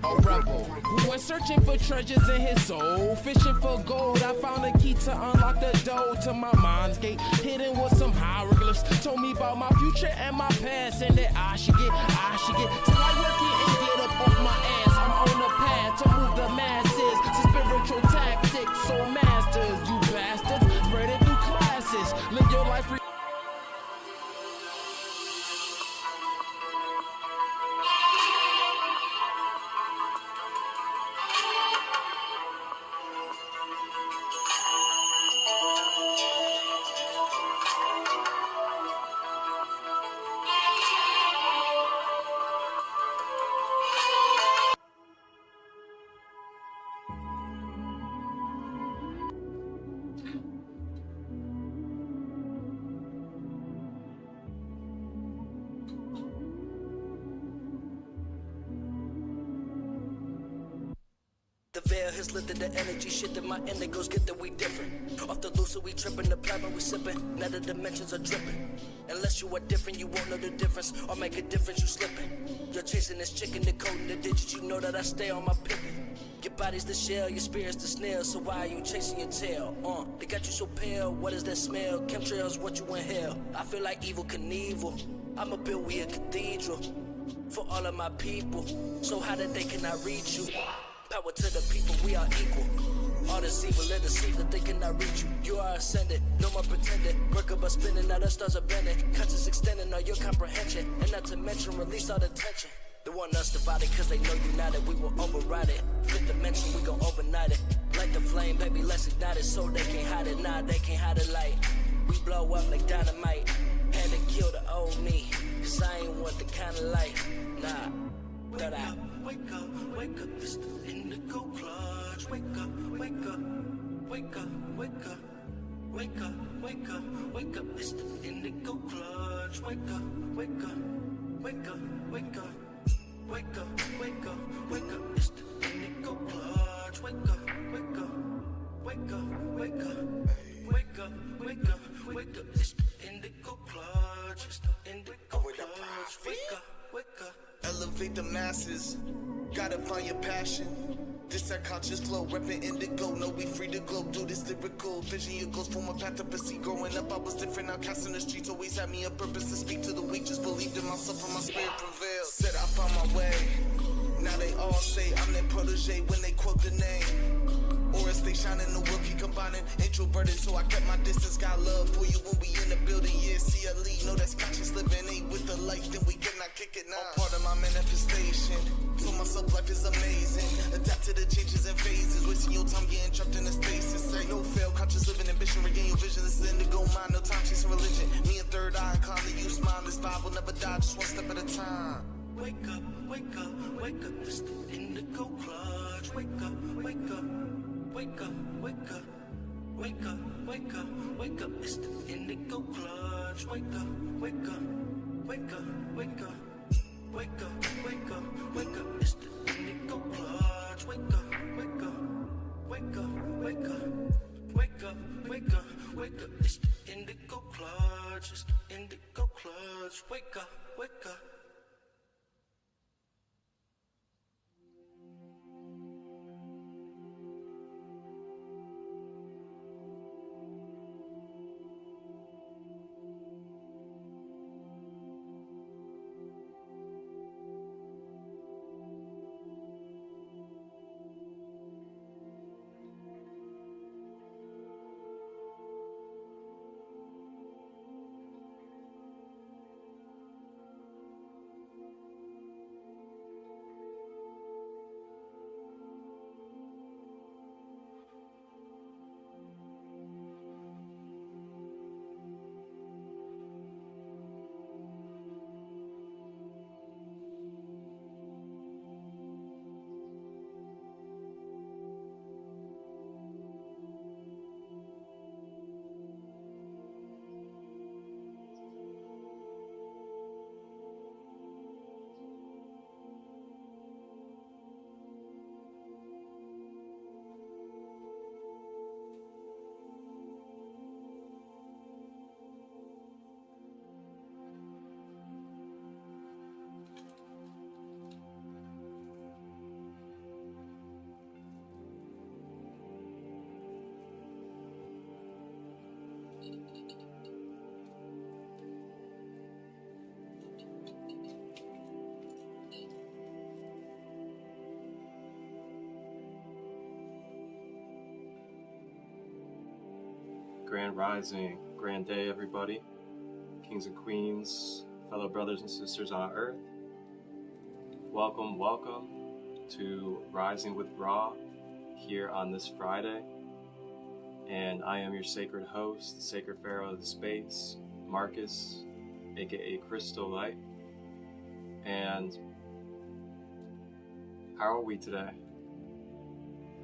A rebel who went searching for treasures in his soul, fishing for gold. I found a key to unlock the door to my mind's gate, hidden with some hieroglyphs. Told me about my future and my past, and that I should get till I work it and get up off my ass. I'm on the path to move the masses to spiritual tactics. So masters, you bastards, spread it through classes. Live your life. The veil has lifted the energy, shit that my indigos get that we different. Off the loose, so we tripping, the platinum we sipping. Now the dimensions are dripping. Unless you are different, you won't know the difference, or make a difference, you slipping. You're chasing this chicken, decoding the digits, you know that I stay on my pivot. Your body's the shell, your spirit's the snail, so why are you chasing your tail? They got you so pale, what is that smell? Chemtrails, what you inhale? I feel like evil Knievel. I'ma build we a cathedral for all of my people, so how that they cannot reach you. Power to the people, we are equal. All the evil, let us see that they cannot reach you. You are ascended, no more pretending. Work up a spinning, now the stars are bending. Conscious extending all your comprehension, and not to mention release all the tension. They want us divided cause they know united, we will override it. Fifth dimension, we gon' overnight it. Light the flame, baby, let's ignite it. So they can't hide it, nah, they can't hide the light. We blow up like dynamite. Had to kill the old me, cause I ain't want the kind of life. Nah, thought I wake up, it's the indigo clutch. Wake up, wake up, wake up, wake up, wake up, wake up, wake up, it's the indigo clutch. Wake up, wake up, wake up, wake up, wake up, wake up, wake up, it's the indigo clutch. Wake up, wake up, wake up, wake up, wake up, wake up, wake up, it's the indigo clutch. It's the indigo clutch. Wake up, wake up. Elevate the masses, gotta find your passion. This our conscious flow, reppin' indigo. Know we free to glow, do this lyrical vision. Your goals form a path to proceed. Growing up, I was different. Outcast in the streets always had me a purpose to speak to the weak. Just believed in myself and my spirit prevailed. Said I found my way. Now they all say I'm their protege when they quote the name. Or as they shine in the world, keep combining. Introverted, so I kept my distance. Got love for you when we in the building. Yeah, see a lead. Know that's conscious living. Ain't with the light, then we cannot kick it now. All part of my manifestation. Told myself life is amazing. Adapt to the changes and phases. Wasting your time getting trapped in a stasis. Say no fail, conscious living, ambition, regain your vision. This is indigo mind, no time chasing religion. Me and third eye, inclined to use mine. This vibe will never die, just one step at a time. Wake up, wake up, wake up, it's the indigo clutch. Wake up, wake up, wake up, wake up, wake up, wake up, wake up, it's the indigo clutch. Wake up, wake up, wake up, wake up, wake up, wake up, wake up, it's the indigo clutch. Wake up, wake up, wake up, wake up, wake up, wake up, wake up, it's the indigo clutch. It's the indigo clutch. Wake up, wake up. Grand Rising, grand day everybody, kings and queens, fellow brothers and sisters on earth. Welcome to Rising with Ra here on this Friday. And I am your sacred host, the sacred pharaoh of the space, Marcus, aka Christolight. And how are we today?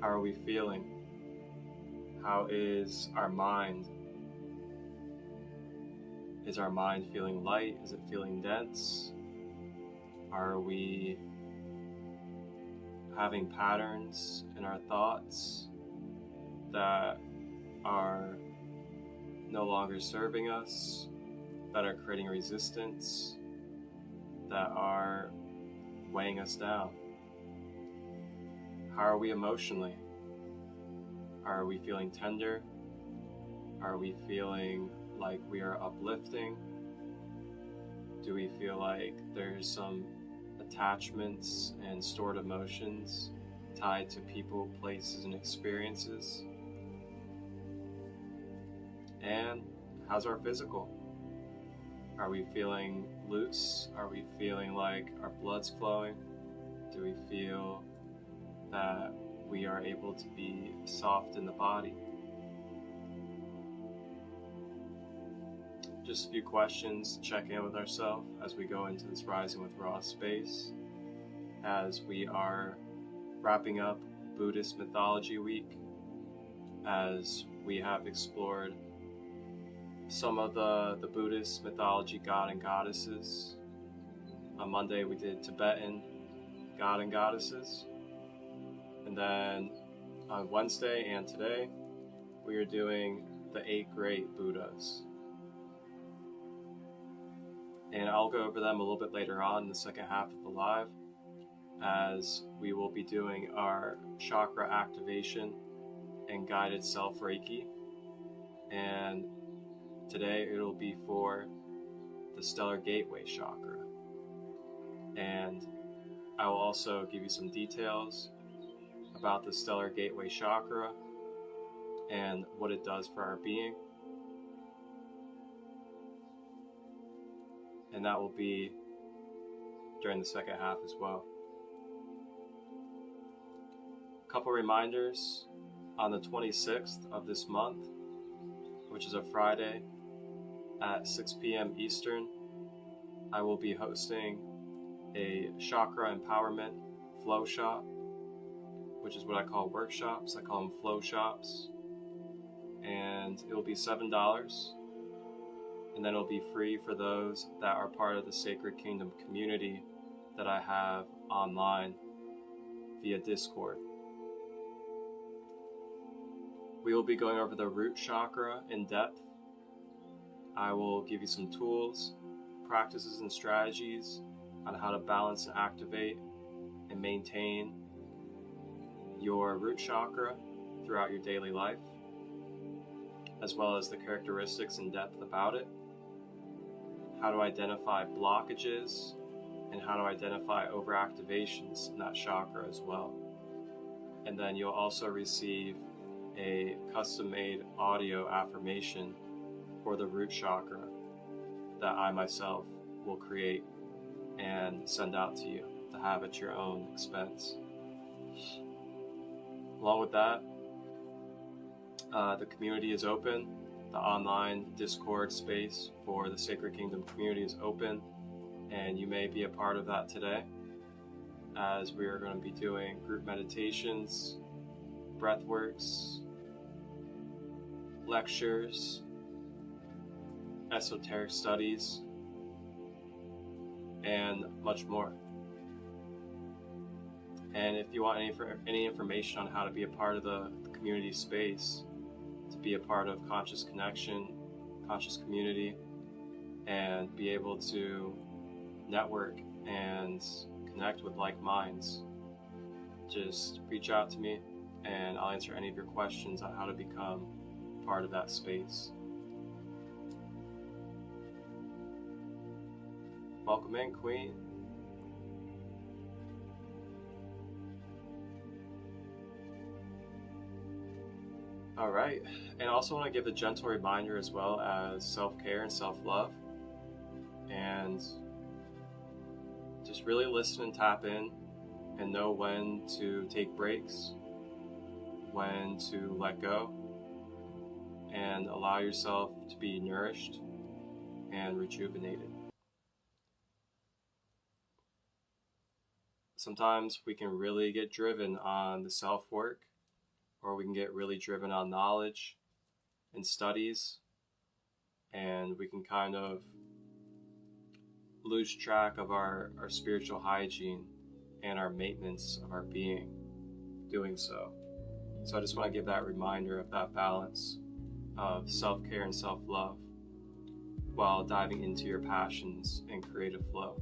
How are we feeling? How is our mind? Is our mind feeling light? Is it feeling dense? Are we having patterns in our thoughts that are no longer serving us, that are creating resistance, that are weighing us down? How are we emotionally? Are we feeling tender? Are we feeling like we are uplifting? Do we feel like there's some attachments and stored emotions tied to people, places, and experiences? And how's our physical? Are we feeling loose? Are we feeling like our blood's flowing? Do we feel that we are able to be soft in the body? Just a few questions to check in with ourselves as we go into this Rising with Ra space, as we are wrapping up Buddhist Mythology Week, as we have explored some of the Buddhist mythology god and goddesses. On Monday we did Tibetan god and goddesses. And then on Wednesday and today, we are doing the 8 great Buddhas. And I'll go over them a little bit later on in the second half of the live, as we will be doing our chakra activation and guided self Reiki. And today it'll be for the stellar Gateway Chakra. And I will also give you some details about the stellar Gateway Chakra and what it does for our being. And that will be during the second half as well. A couple reminders: on the 26th of this month, which is a Friday at 6 p.m. Eastern, I will be hosting a chakra empowerment flow shop, which is what I call workshops. I call them flow shops. And it will be $7. And then it'll be free for those that are part of the Sacred Kingdom community that I have online via Discord. We will be going over the root chakra in depth. I will give you some tools, practices, and strategies on how to balance and activate and maintain your root chakra throughout your daily life, as well as the characteristics and depth about it, how to identify blockages, and how to identify overactivations in that chakra as well. And then you'll also receive a custom-made audio affirmation for the root chakra that I myself will create and send out to you to have at your own expense. Along with that, the community is open. The online Discord space for the Sacred Kingdom community is open, and you may be a part of that today, as we are going to be doing group meditations, breathworks, lectures, esoteric studies, and much more. And if you want any information on how to be a part of the community space, to be a part of conscious connection, conscious community, and be able to network and connect with like minds, just reach out to me and I'll answer any of your questions on how to become part of that space. Welcome in, Queen. All right, and I also want to give a gentle reminder as well as self-care and self-love, and just really listen and tap in and know when to take breaks, when to let go, and allow yourself to be nourished and rejuvenated. Sometimes we can really get driven on the self-work, or we can get really driven on knowledge and studies, and we can kind of lose track of our spiritual hygiene and our maintenance of our being doing so. So I just want to give that reminder of that balance of self-care and self-love while diving into your passions and creative flow.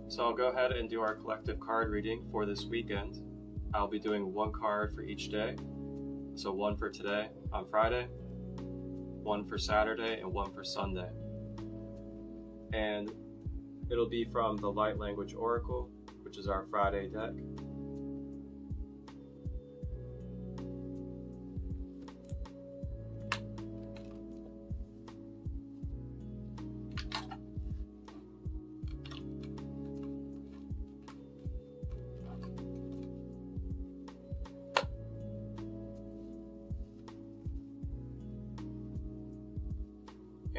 So I'll go ahead and do our collective card reading for this weekend. I'll be doing one card for each day. So one for today on Friday, one for Saturday, and one for Sunday. And it'll be from the Light Language Oracle, which is our Friday deck.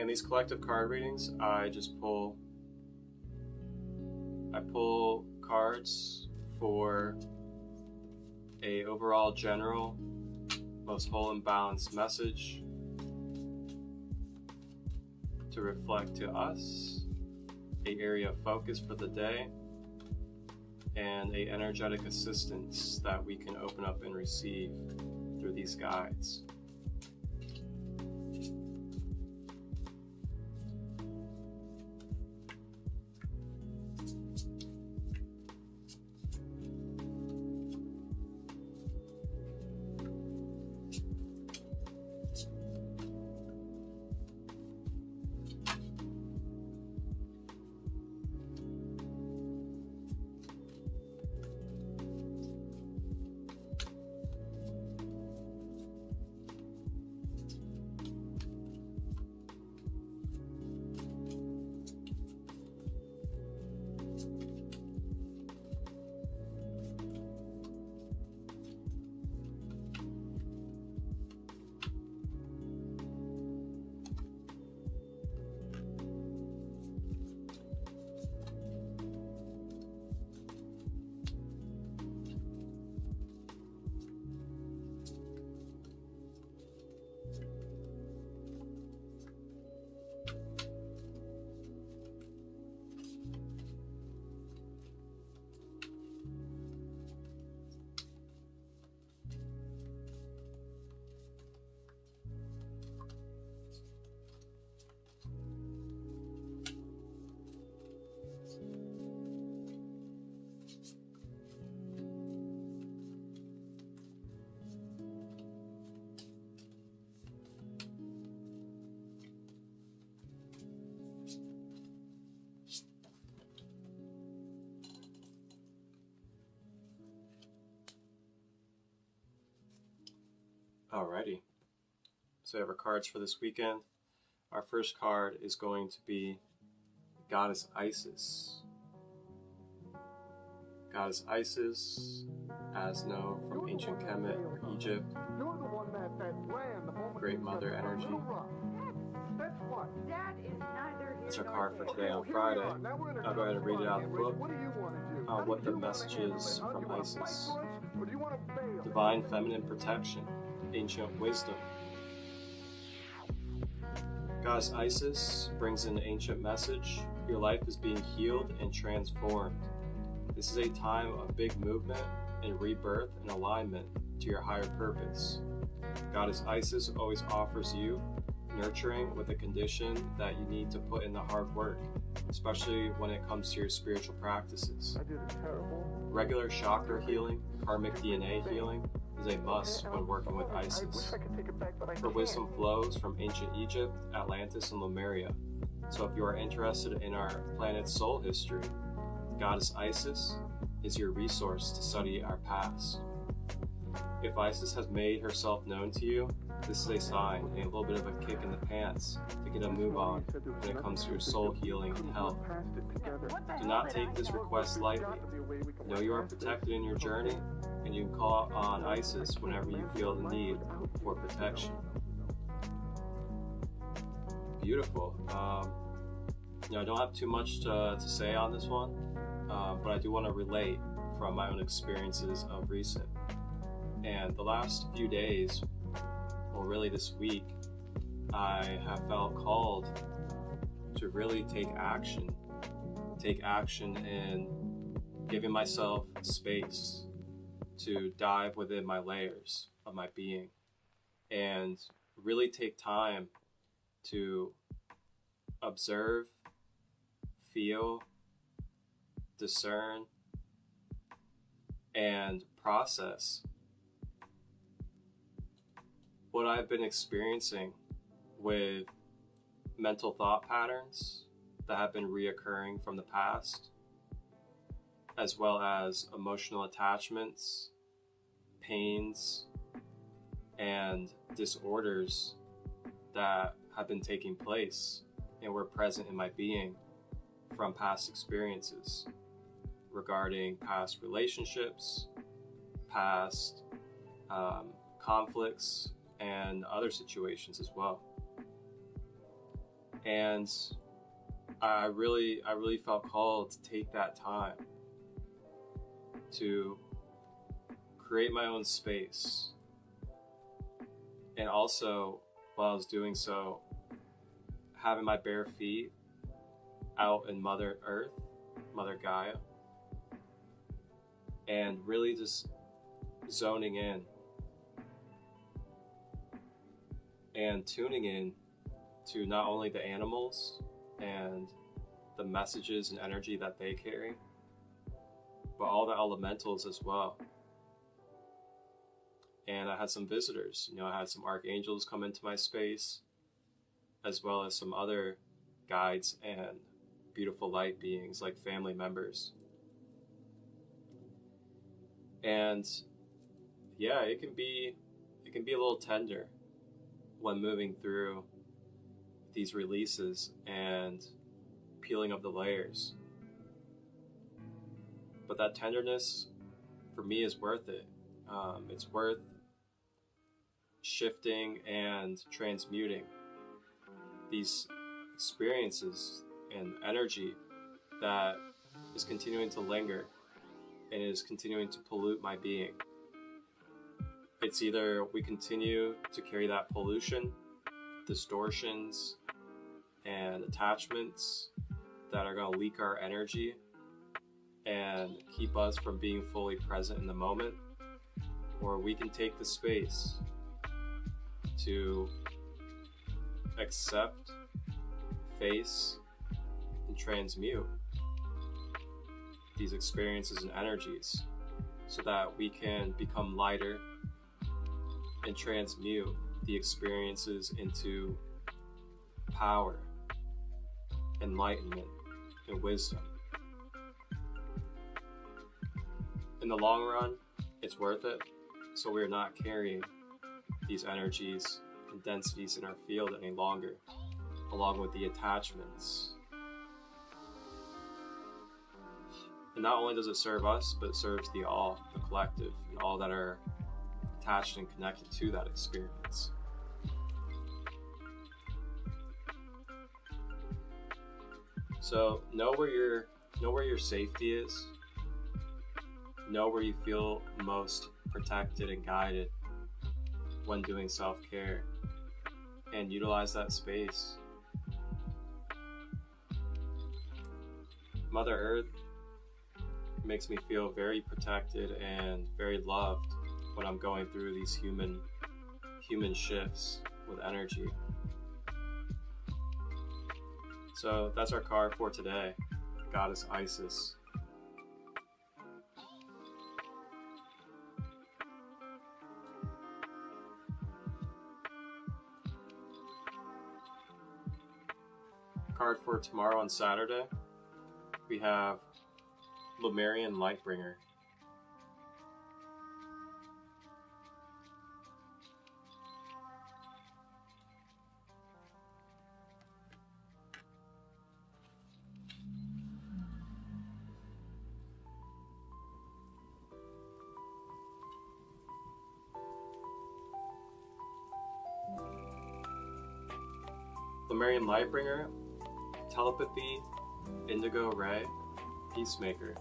And these collective card readings, I pull cards for a overall general, most whole and balanced message to reflect to us, an area of focus for the day, and a energetic assistance that we can open up and receive through these guides. Alrighty, so we have our cards for this weekend. Our first card is going to be Goddess Isis. Goddess Isis, as known from ancient Kemet, Egypt, Great Mother energy. That's our card for today on Friday. I'll go ahead and read it out of the book. What the message is from Isis. Divine feminine protection. Ancient wisdom. Goddess Isis brings in the ancient message. Your life is being healed and transformed. This is a time of big movement and rebirth and alignment to your higher purpose. Goddess Isis always offers you nurturing with a condition that you need to put in the hard work, especially when it comes to your spiritual practices. Regular chakra healing, karmic DNA healing, is a must when working with Isis. Her wisdom flows from ancient Egypt, Atlantis, and Lemuria. So if you are interested in our planet's soul history, Goddess Isis is your resource to study our past. If Isis has made herself known to you, this is a sign, a little bit of a kick in the pants to get a move on when it comes to your soul healing and health. Do not take this request lightly. Know you are protected in your journey, and you can call on Isis whenever you feel the need for protection. Beautiful. I don't have too much to say on this one, but I do want to relate from my own experiences of recent. And the last few days, or really this week, I have felt called to really take action in giving myself space to dive within my layers of my being and really take time to observe, feel, discern, and process what I've been experiencing with mental thought patterns that have been reoccurring from the past, as well as emotional attachments, pains, and disorders that have been taking place and were present in my being from past experiences regarding past relationships, past conflicts, and other situations as well. And I really felt called to take that time to create my own space. And also, while I was doing so, having my bare feet out in Mother Earth, Mother Gaia, and really just zoning in and tuning in to not only the animals and the messages and energy that they carry, but all the elementals as well. And I had some visitors, I had some archangels come into my space, as well as some other guides and beautiful light beings like family members. And yeah, it can be a little tender when moving through these releases and peeling of the layers. But that tenderness for me is worth it. It's worth shifting and transmuting these experiences and energy that is continuing to linger and is continuing to pollute my being. It's either we continue to carry that pollution, distortions, and attachments that are going to leak our energy and keep us from being fully present in the moment, or we can take the space to accept, face, and transmute these experiences and energies so that we can become lighter and transmute the experiences into power, enlightenment, and wisdom. In the long run, it's worth it, so we're not carrying these energies and densities in our field any longer, along with the attachments. And not only does it serve us, but it serves the all, the collective, and all that are attached and connected to that experience. So know where your safety is. Know where you feel most protected and guided when doing self-care, and utilize that space. Mother Earth makes me feel very protected and very loved when I'm going through these human shifts with energy. So that's our card for today, Goddess Isis. Card for tomorrow on Saturday, we have Lemurian Lightbringer. Lemurian Lightbringer, Telepathy, Indigo Ray, Peacemaker.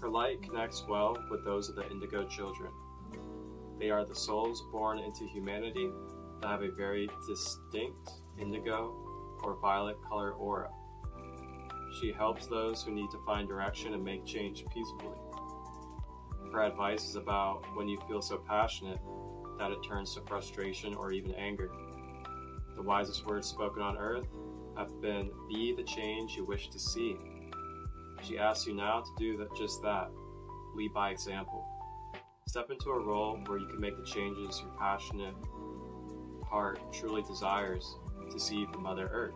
Her light connects well with those of the Indigo children. They are the souls born into humanity that have a very distinct indigo or violet color aura. She helps those who need to find direction and make change peacefully. Her advice is about when you feel so passionate that it turns to frustration or even anger. The wisest words spoken on earth have been, "Be the change you wish to see." She asks you now to do just that. Lead by example. Step into a role where you can make the changes your passionate heart truly desires to see from Mother Earth.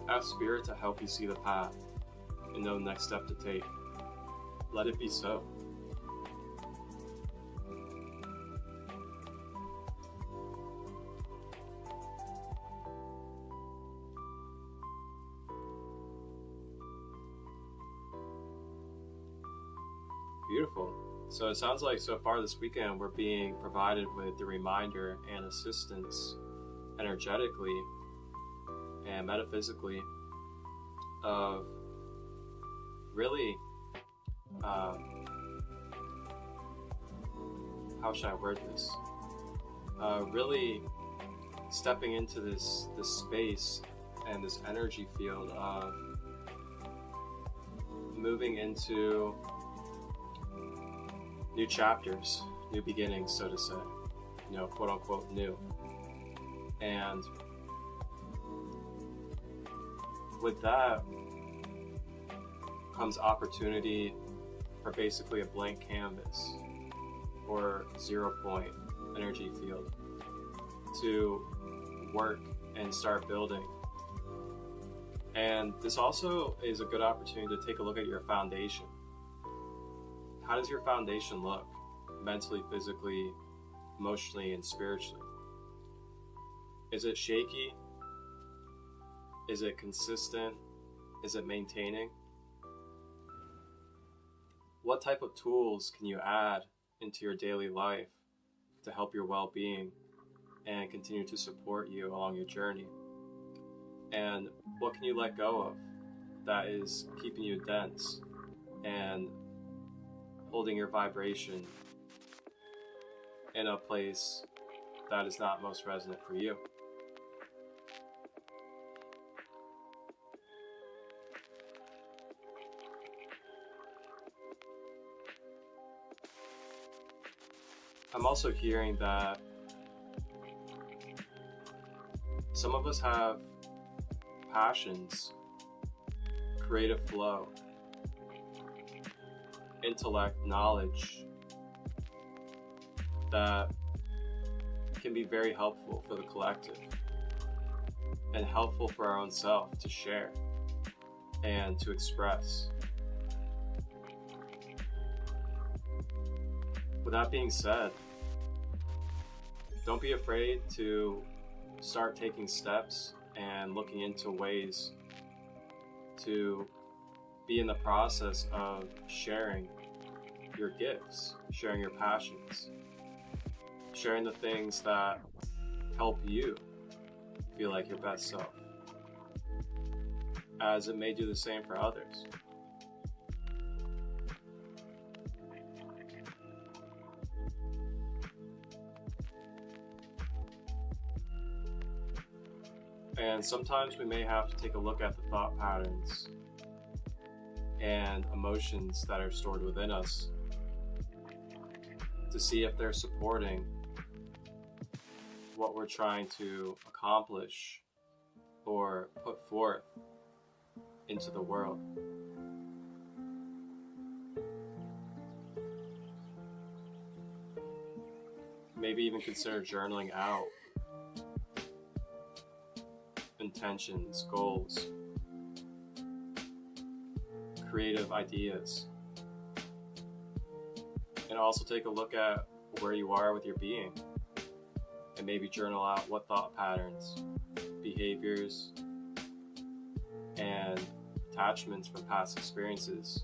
Ask Spirit to help you see the path and know the next step to take. Let it be so. Beautiful. So it sounds like so far this weekend we're being provided with the reminder and assistance energetically and metaphysically of really, how should I word this? Really stepping into this space and this energy field of moving into new chapters, new beginnings, so to say, quote unquote new. And with that comes opportunity for basically a blank canvas or 0 point energy field to work and start building. And this also is a good opportunity to take a look at your foundation. How does your foundation look? Mentally, physically, emotionally, and spiritually? Is it shaky? Is it consistent? Is it maintaining? What type of tools can you add into your daily life to help your well-being and continue to support you along your journey? And what can you let go of that is keeping you dense and holding your vibration in a place that is not most resonant for you? I'm also hearing that some of us have passions, creative flow, intellect, knowledge that can be very helpful for the collective and helpful for our own self to share and to express. With that being said, don't be afraid to start taking steps and looking into ways to be in the process of sharing your gifts, sharing your passions, sharing the things that help you feel like your best self, as it may do the same for others. And sometimes we may have to take a look at the thought patterns and emotions that are stored within us to see if they're supporting what we're trying to accomplish or put forth into the world. Maybe even consider journaling out intentions, goals, creative ideas, and also take a look at where you are with your being and maybe journal out what thought patterns, behaviors, and attachments from past experiences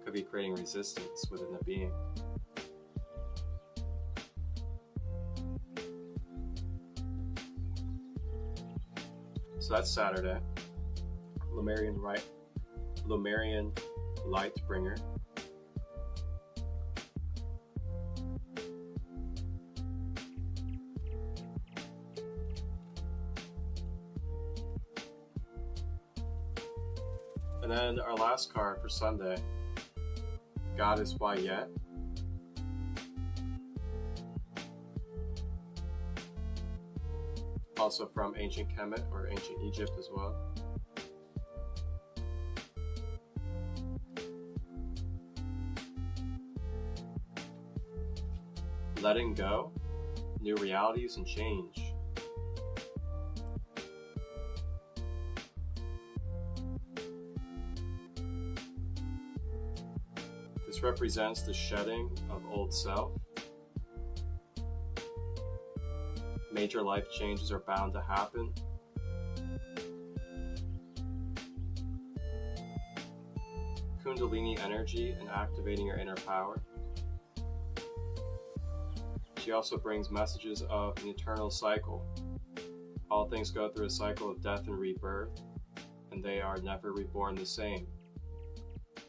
could be creating resistance within the being. So that's Saturday. Lemurian Light Bringer. And then our last card for Sunday, Goddess Wayet. Also from ancient Kemet or ancient Egypt as well. Letting go, new realities and change. This represents the shedding of old self. Major life changes are bound to happen. Kundalini energy and activating your inner power. She also brings messages of an eternal cycle. All things go through a cycle of death and rebirth, and they are never reborn the same.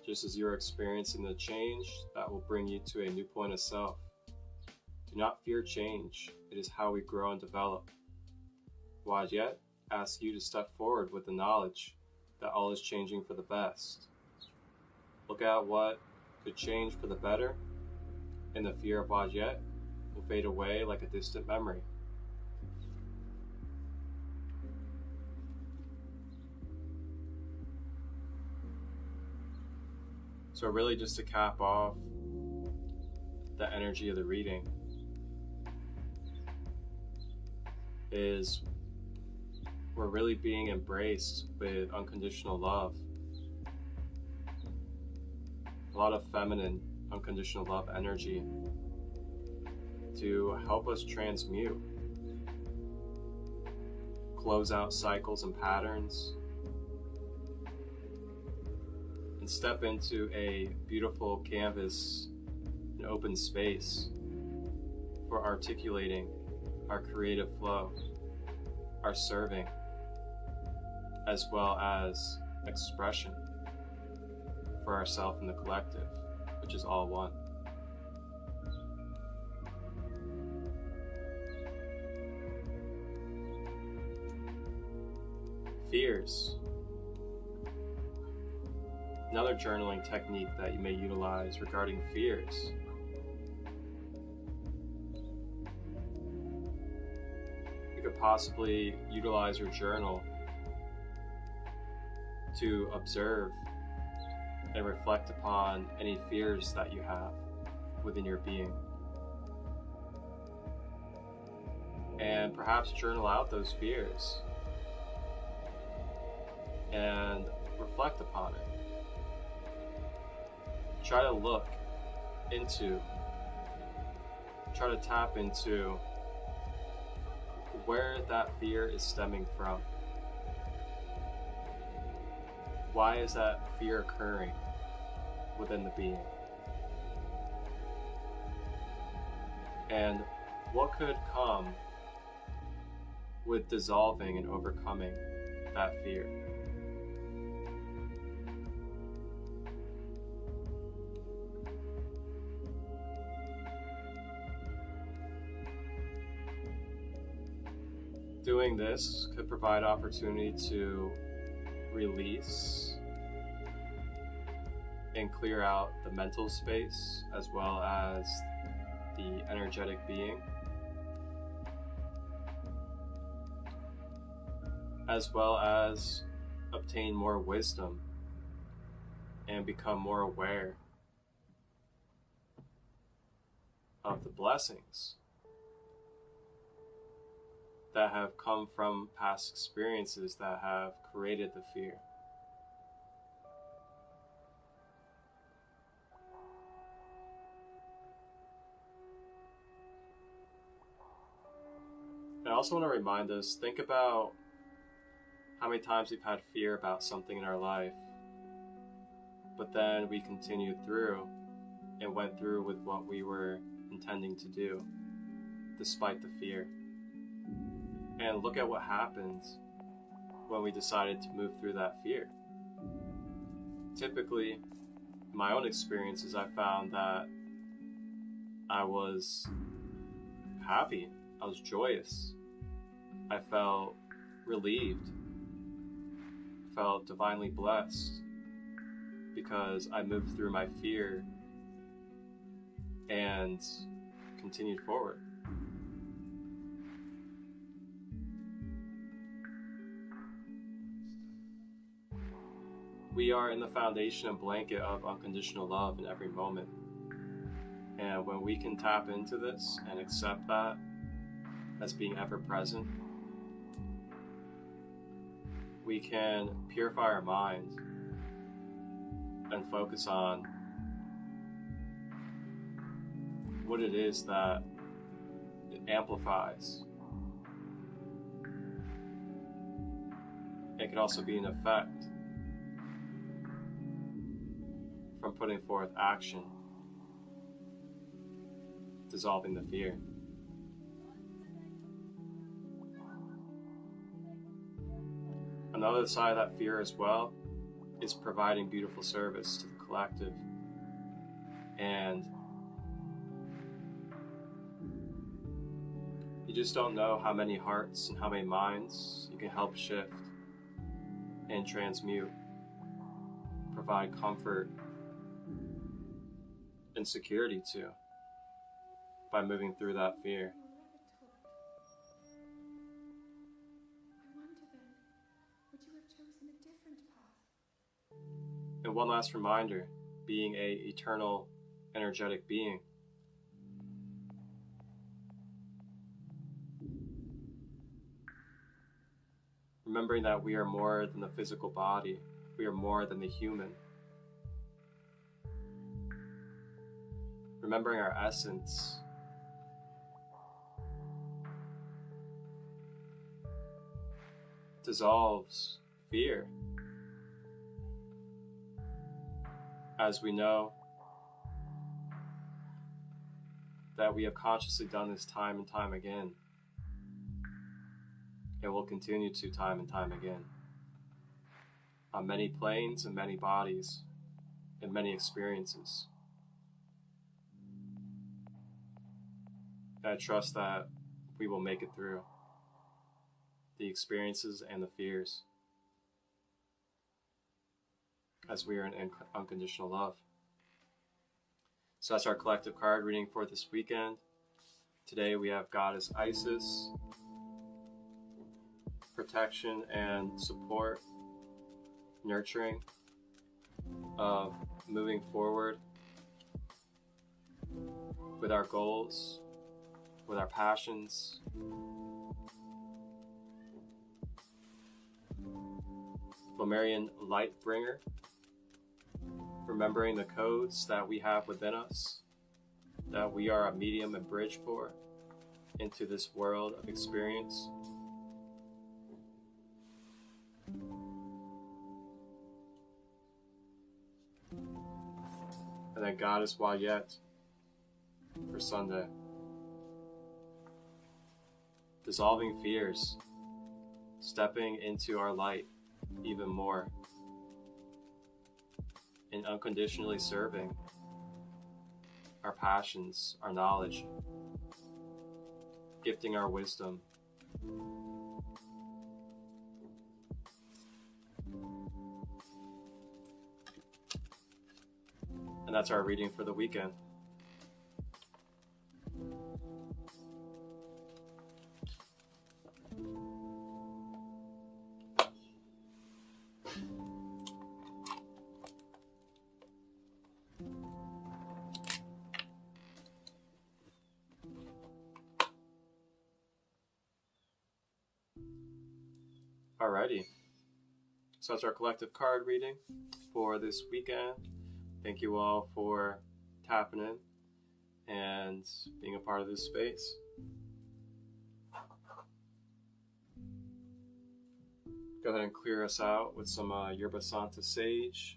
Just as you're experiencing the change, that will bring you to a new point of self. Do not fear change. It is how we grow and develop. Wayet asks you to step forward with the knowledge that all is changing for the best. Look at what could change for the better, and the fear of Wayet will fade away like a distant memory. So really just to cap off the energy of the reading is we're really being embraced with unconditional love. A lot of feminine unconditional love energy to help us transmute, close out cycles and patterns, and step into a beautiful canvas, an open space for articulating our creative flow, our serving, as well as expression for ourselves and the collective, which is all one. Fears. Another journaling technique that you may utilize regarding fears. You could possibly utilize your journal to observe and reflect upon any fears that you have within your being. And perhaps journal out those fears and reflect upon it. Try to tap into where that fear is stemming from. Why is that fear occurring within the being? And what could come with dissolving and overcoming that fear? Doing this could provide opportunity to release and clear out the mental space as well as the energetic being, as well as obtain more wisdom and become more aware of the blessings that have come from past experiences that have created the fear. I also want to remind us, think about how many times we've had fear about something in our life, but then we continued through and went through with what we were intending to do, despite the fear. And look at what happens when we decided to move through that fear. Typically, in my own experiences, I found that I was happy, I was joyous, I felt relieved, felt divinely blessed because I moved through my fear and continued forward. We are in the foundation and blanket of unconditional love in every moment. And when we can tap into this and accept that as being ever present, we can purify our mind and focus on what it is that it amplifies. It could also be an effect from putting forth action, dissolving the fear. Another side of that fear as well is providing beautiful service to the collective. And you just don't know how many hearts and how many minds you can help shift and transmute, provide comfort and security to by moving through that fear. And one last reminder, being an eternal, energetic being, remembering that we are more than the physical body, we are more than the human. Remembering our essence dissolves fear. As we know that we have consciously done this time and time again, and will continue to time and time again, on many planes and many bodies and many experiences. I trust that we will make it through the experiences and the fears, as we are in unconditional love. So that's our collective card reading for this weekend. Today we have Goddess Isis, protection and support, nurturing of moving forward with our goals, with our passions. Flammarian Lightbringer, remembering the codes that we have within us, that we are a medium and bridge for into this world of experience. And then Goddess Wayet for Sunday. Dissolving fears, stepping into our light even more, and unconditionally serving our passions, our knowledge, gifting our wisdom. And that's our reading for the weekend. Alrighty, so that's our collective card reading for this weekend. Thank you all for tapping in and being a part of this space. Go ahead and clear us out with some Yerba Santa Sage.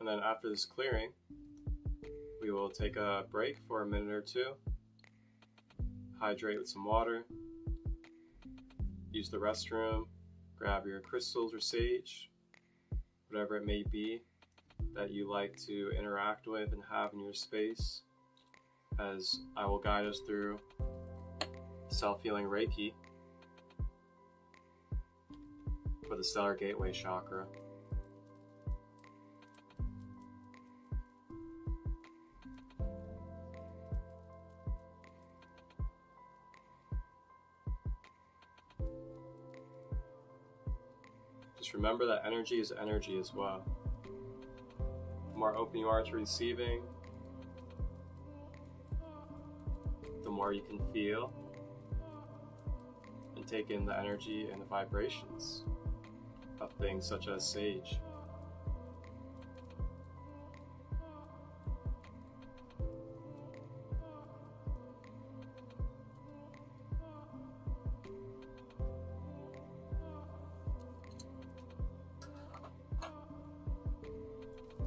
And then after this clearing, we will take a break for a minute or two, hydrate with some water, use the restroom, grab your crystals or sage, whatever it may be that you like to interact with and have in your space, as I will guide us through self-healing Reiki for the stellar gateway chakra. Just remember that energy is energy as well. The more open you are to receiving, the more you can feel and take in the energy and the vibrations of things such as sage.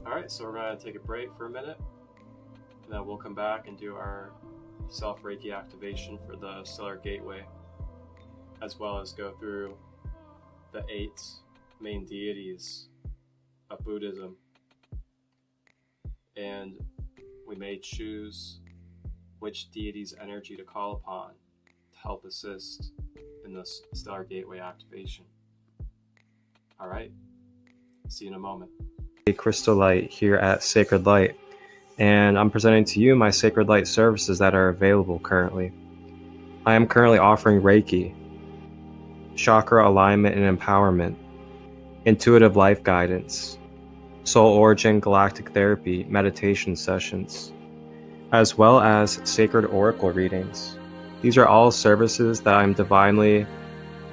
Alright, so we're going to take a break for a minute, and then we'll come back and do our self-Reiki activation for the stellar gateway, as well as go through the 8 main deities of Buddhism. And we may choose which deity's energy to call upon to help assist in this stellar gateway activation. Alright, see you in a moment. Christolight here at Sacred Light, and I'm presenting to you my Sacred Light services that are available currently. I am currently offering Reiki, chakra alignment and empowerment, intuitive life guidance, soul origin galactic therapy meditation sessions, as well as sacred oracle readings. These are all services that I'm divinely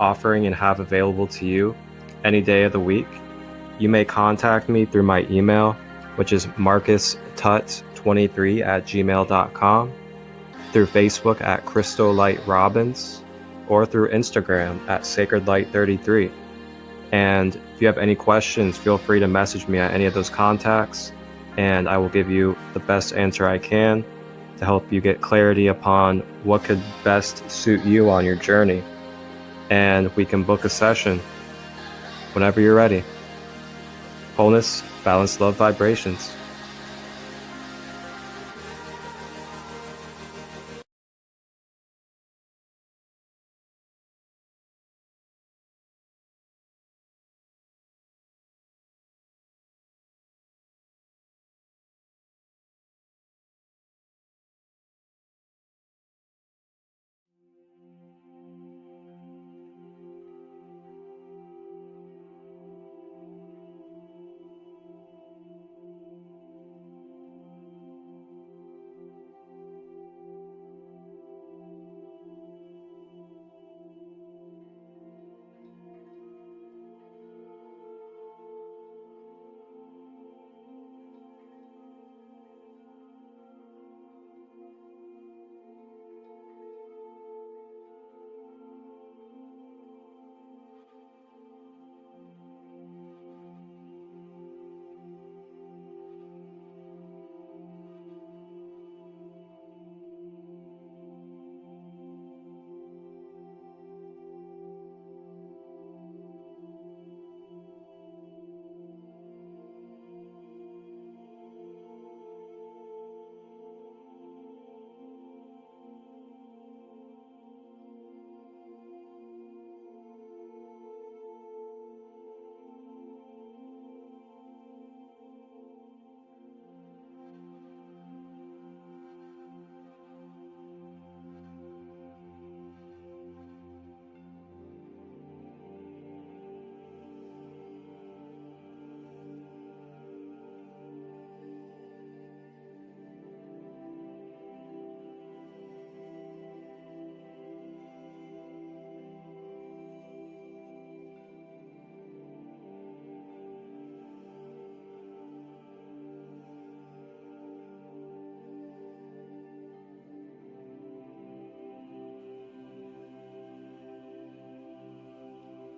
offering and have available to you any day of the week. You may contact me through my email, which is marcustut23@gmail.com, through Facebook at Christolight Robbins, or through Instagram at SacredLight33. And if you have any questions, feel free to message me at any of those contacts, and I will give you the best answer I can to help you get clarity upon what could best suit you on your journey. And we can book a session whenever you're ready. Wholeness, balance, love, vibrations.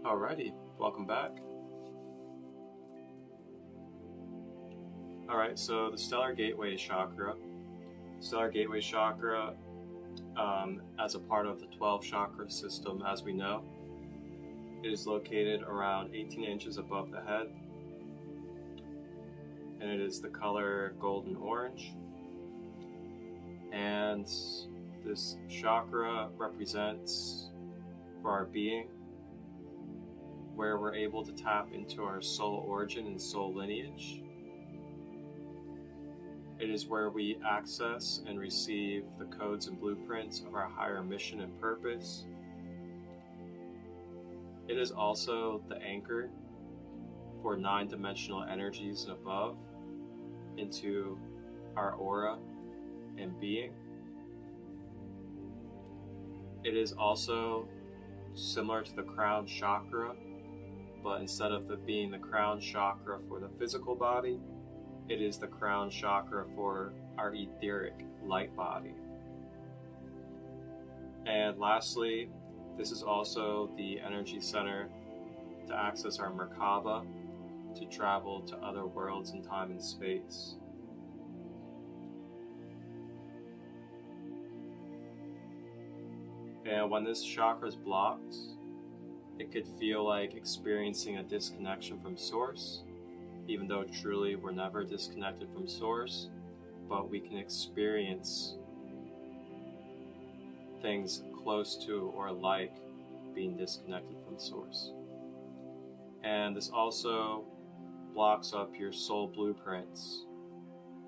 Alrighty, welcome back. Alright, so the Stellar Gateway Chakra. Stellar Gateway Chakra, as a part of the 12 chakra system, as we know, it is located around 18 inches above the head, and it is the color golden orange. And this chakra represents, for our being, where we're able to tap into our soul origin and soul lineage. It is where we access and receive the codes and blueprints of our higher mission and purpose. It is also the anchor for 9-dimensional energies and above into our aura and being. It is also similar to the crown chakra, but instead of being the crown chakra for the physical body, it is the crown chakra for our etheric light body. And lastly, this is also the energy center to access our Merkaba, to travel to other worlds in time and space. And when this chakra is blocked, it could feel like experiencing a disconnection from Source, even though truly we're never disconnected from Source, but we can experience things close to or like being disconnected from Source. And this also blocks up your soul blueprints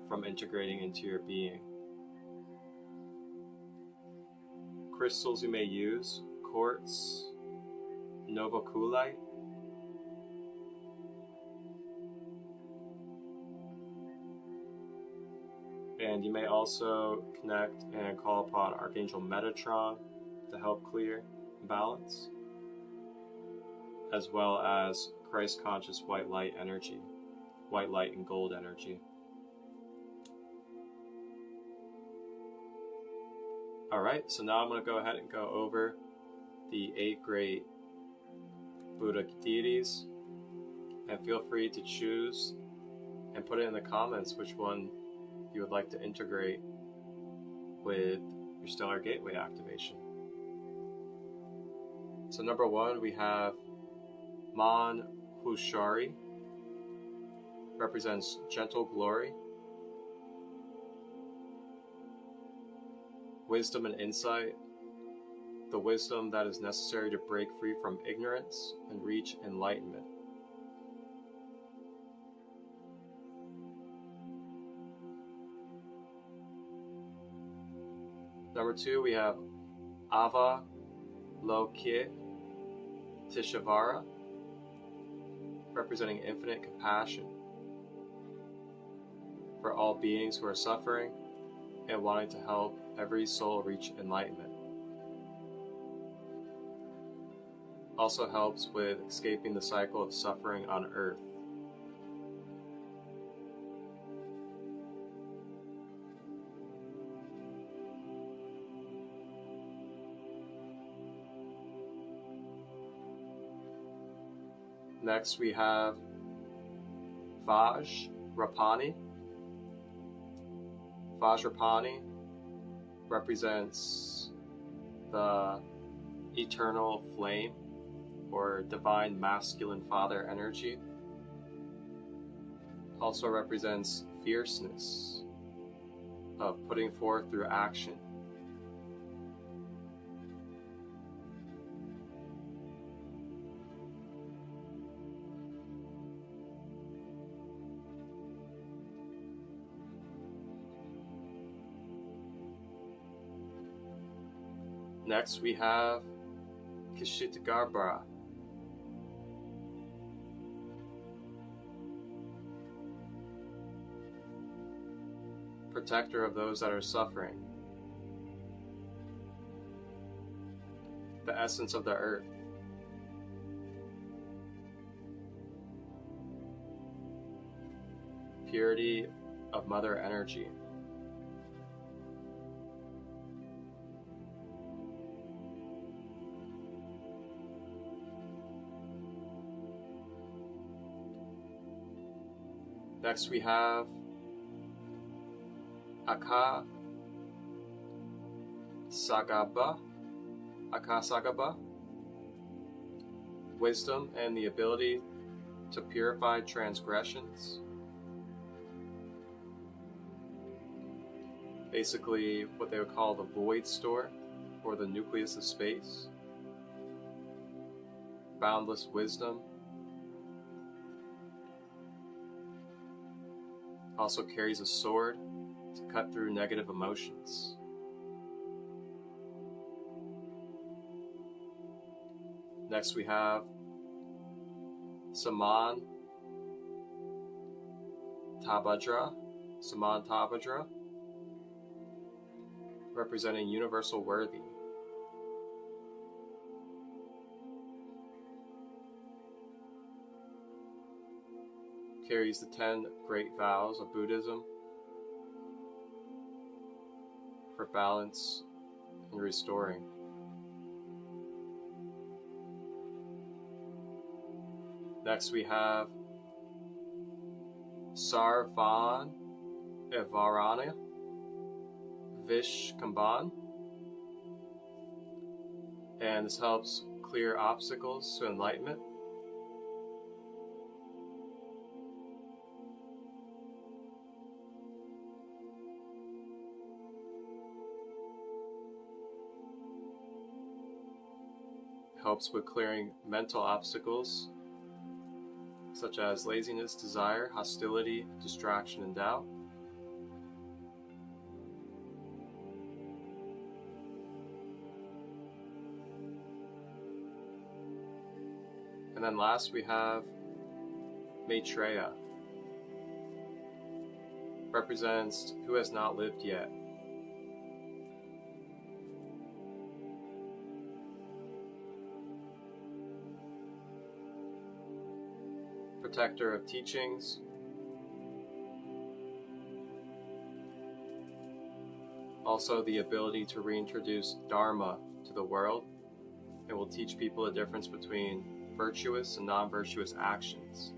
from integrating into your being. Crystals you may use: quartz, novaculite, and you may also connect and call upon Archangel Metatron to help clear and balance, as well as Christ conscious white light energy, white light and gold energy. Alright, so now I'm going to go ahead and go over the 8 great Buddha deities, and feel free to choose and put it in the comments which one you would like to integrate with your Stellar Gateway activation. So number 1, we have Man Hushari, represents gentle glory, wisdom and insight, the wisdom that is necessary to break free from ignorance and reach enlightenment. Number 2, we have Ava Lokye Tishavara, representing infinite compassion for all beings who are suffering and wanting to help every soul reach enlightenment. Also helps with escaping the cycle of suffering on Earth. Next we have Vajrapani. Vajrapani represents the eternal flame or divine masculine father energy. Also represents fierceness of putting forth through action. Next we have Kshitgarbha. Protector of those that are suffering. The essence of the earth. Purity of mother energy. Next we have Akasagaba, wisdom and the ability to purify transgressions. Basically, what they would call the void store, or the nucleus of space. Boundless wisdom. Also carries a sword to cut through negative emotions. Next we have Saman Tabhadra, representing universal worthy. Carries the 10 great vows of Buddhism for balance and restoring. Next we have Sarvan Evarana Vishkamban, and this helps clear obstacles to enlightenment. Helps with clearing mental obstacles such as laziness, desire, hostility, distraction, and doubt. And then last we have Maitreya, represents who has not lived yet. Protector of teachings, also the ability to reintroduce Dharma to the world, and will teach people the difference between virtuous and non-virtuous actions.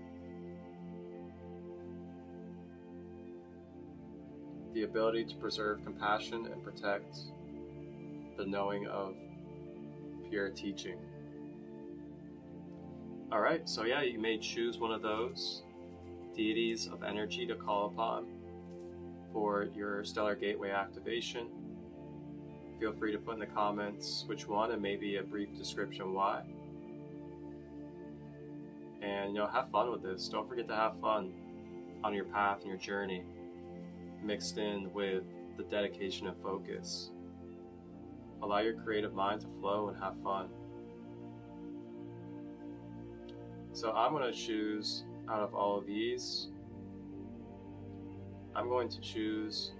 The ability to preserve compassion and protect the knowing of pure teaching. Alright, so yeah, you may choose one of those deities of energy to call upon for your Stellar Gateway activation. Feel free to put in the comments which one and maybe a brief description why. And have fun with this. Don't forget to have fun on your path and your journey, mixed in with the dedication and focus. Allow your creative mind to flow and have fun. So I'm going to choose out of all of these, I'm going to choose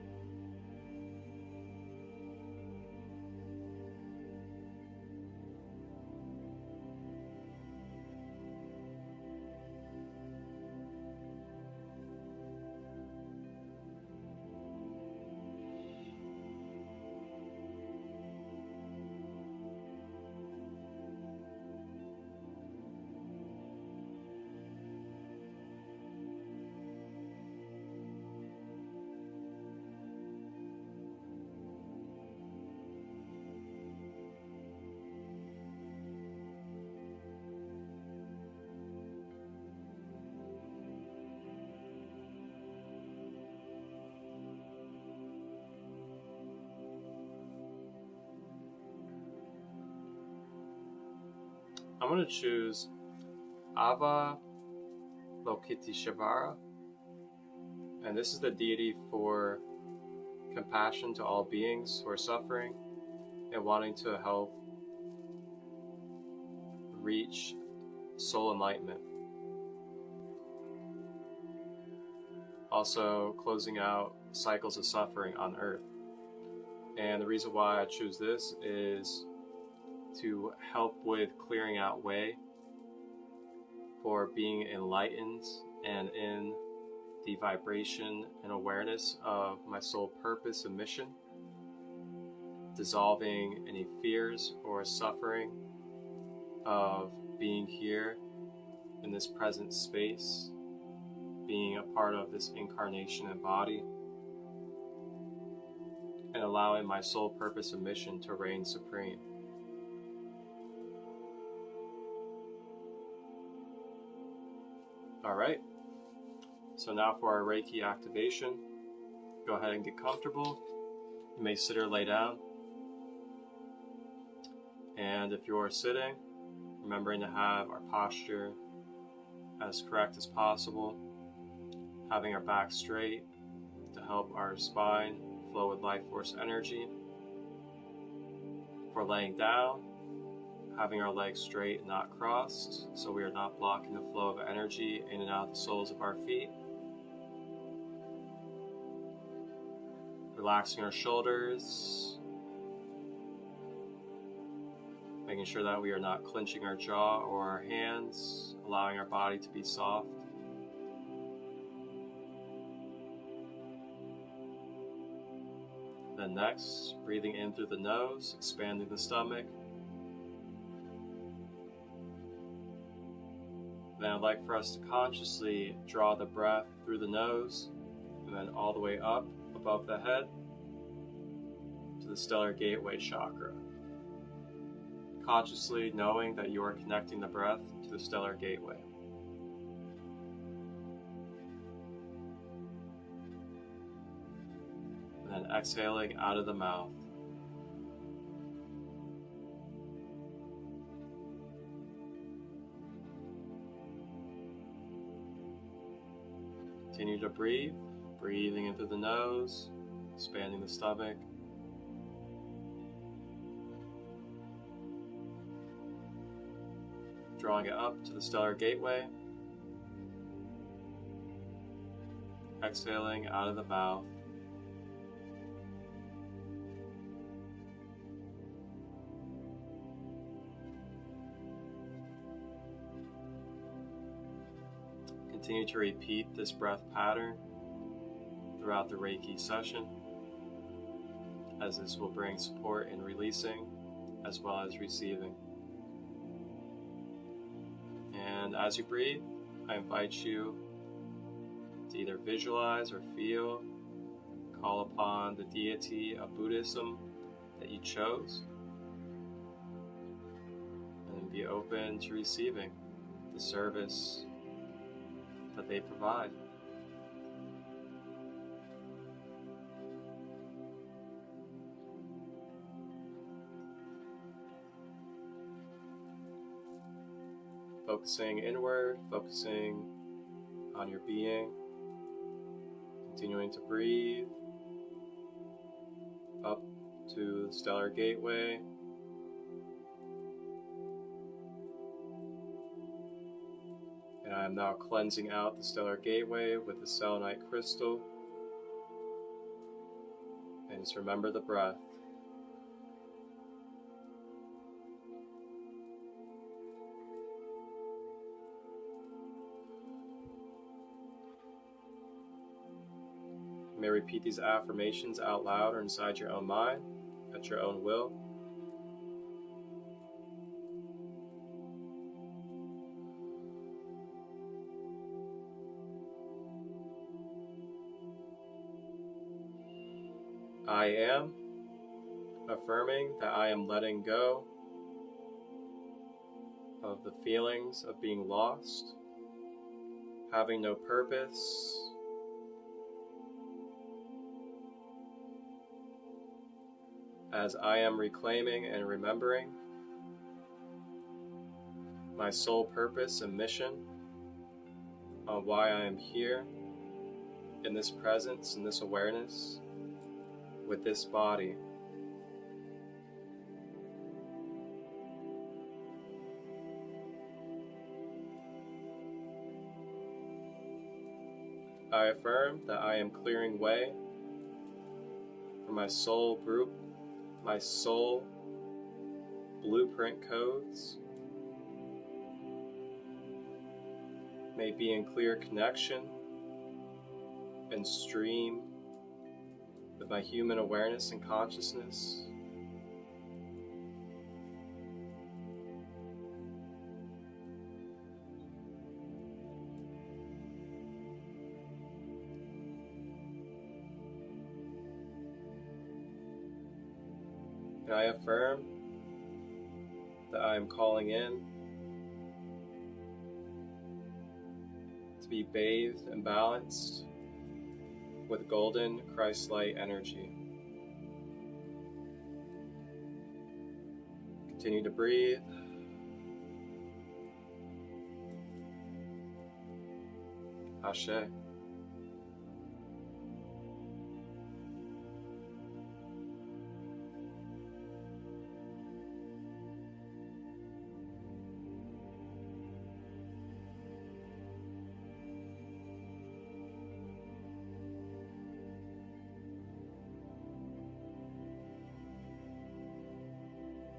I'm going to choose Avalokiteshvara, and this is the deity for compassion to all beings who are suffering and wanting to help reach soul enlightenment. Also closing out cycles of suffering on earth. And the reason why I choose this is to help with clearing out way for being enlightened and in the vibration and awareness of my soul purpose and mission, dissolving any fears or suffering of being here in this present space, being a part of this incarnation and body, and allowing my soul purpose and mission to reign supreme. Alright, so now for our Reiki activation, go ahead and get comfortable. You may sit or lay down. And if you're sitting, remembering to have our posture as correct as possible, having our back straight to help our spine flow with life force energy. For laying down, having our legs straight and not crossed, so we are not blocking the flow of energy in and out the soles of our feet. Relaxing our shoulders, making sure that we are not clenching our jaw or our hands, allowing our body to be soft. Then next, breathing in through the nose, expanding the stomach. Then I'd like for us to consciously draw the breath through the nose and then all the way up above the head to the stellar gateway chakra. Consciously knowing that you are connecting the breath to the stellar gateway. And then exhaling out of the mouth. Continue to breathe, breathing in through the nose, expanding the stomach. Drawing it up to the stellar gateway. Exhaling out of the mouth. Continue to repeat this breath pattern throughout the Reiki session, as this will bring support in releasing as well as receiving. And as you breathe, I invite you to either visualize or feel, call upon the deity of Buddhism that you chose, and be open to receiving the service that they provide. Focusing inward, focusing on your being, continuing to breathe up to the stellar gateway. And I am now cleansing out the stellar gateway with the selenite crystal. And just remember the breath. You may repeat these affirmations out loud or inside your own mind at your own will. I am affirming that I am letting go of the feelings of being lost, having no purpose, as I am reclaiming and remembering my soul purpose and mission on why I am here in this presence, in this awareness, with this body. I affirm that I am clearing way for my soul group, my soul blueprint codes may be in clear connection and stream with my human awareness and consciousness. And I affirm that I am calling in to be bathed and balanced with golden Christolight energy. Continue to breathe. Ashe.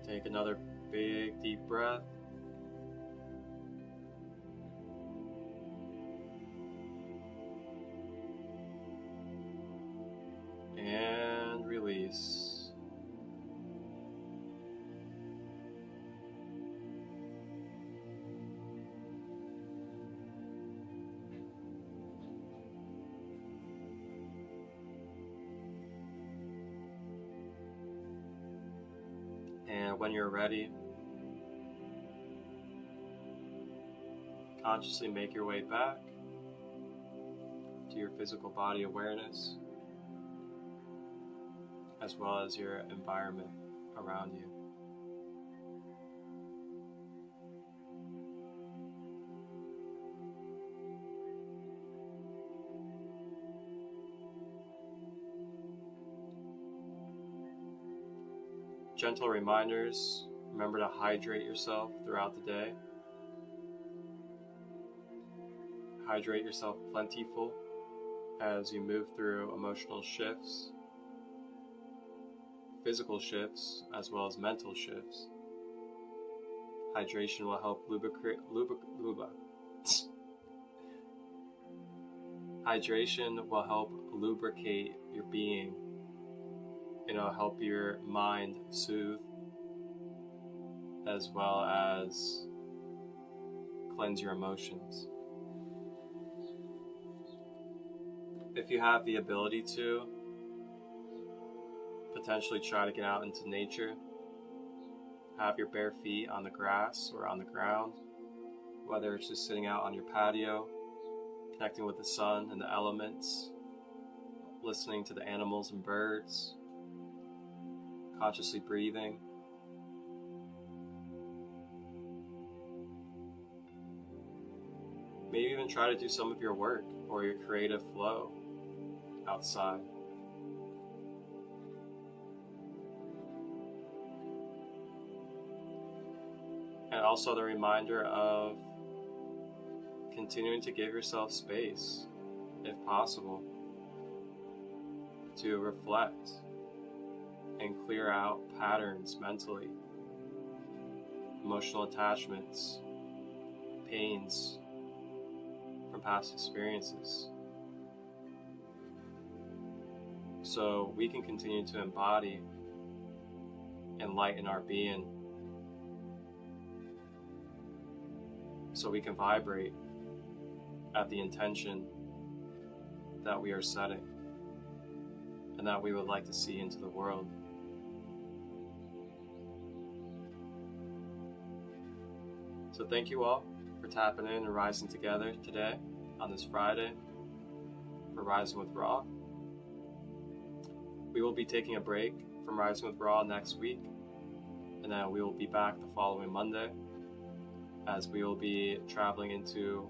Take another big deep breath. And release. And when you're ready, consciously make your way back to your physical body awareness, as well as your environment around you. Gentle reminders, remember to hydrate yourself throughout the day. Hydrate yourself plentiful as you move through emotional shifts, physical shifts, as well as mental shifts. Hydration will help Hydration will help lubricate your being. It'll help your mind soothe, as well as cleanse your emotions. If you have the ability to, potentially try to get out into nature. Have your bare feet on the grass or on the ground, whether it's just sitting out on your patio, connecting with the sun and the elements, listening to the animals and birds, consciously breathing. Maybe even try to do some of your work or your creative flow outside. And also the reminder of continuing to give yourself space, if possible, to reflect and clear out patterns mentally, emotional attachments, pains from past experiences, so we can continue to embody and lighten our being, so we can vibrate at the intention that we are setting and that we would like to see into the world. So thank you all for tapping in and rising together today on this Friday for Rising with Ra. We will be taking a break from Rising with Ra next week, and then we will be back the following Monday as we will be traveling into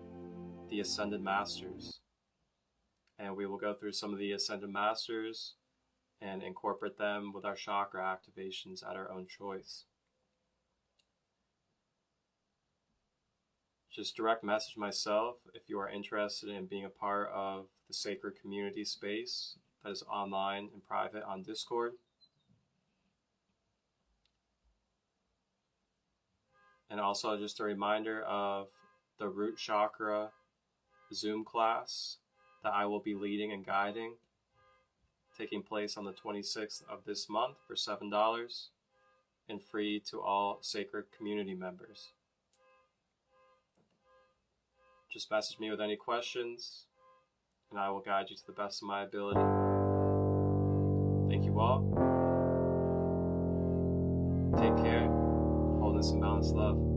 the Ascended Masters. And we will go through some of the Ascended Masters and incorporate them with our chakra activations at our own choice. Just direct message myself if you are interested in being a part of the sacred community space that is online and private on Discord. And also just a reminder of the Root Chakra Zoom class that I will be leading and guiding, taking place on the 26th of this month for $7 and free to all sacred community members. Just message me with any questions, and I will guide you to the best of my ability. Thank you all. Take care. Wholeness and balanced love.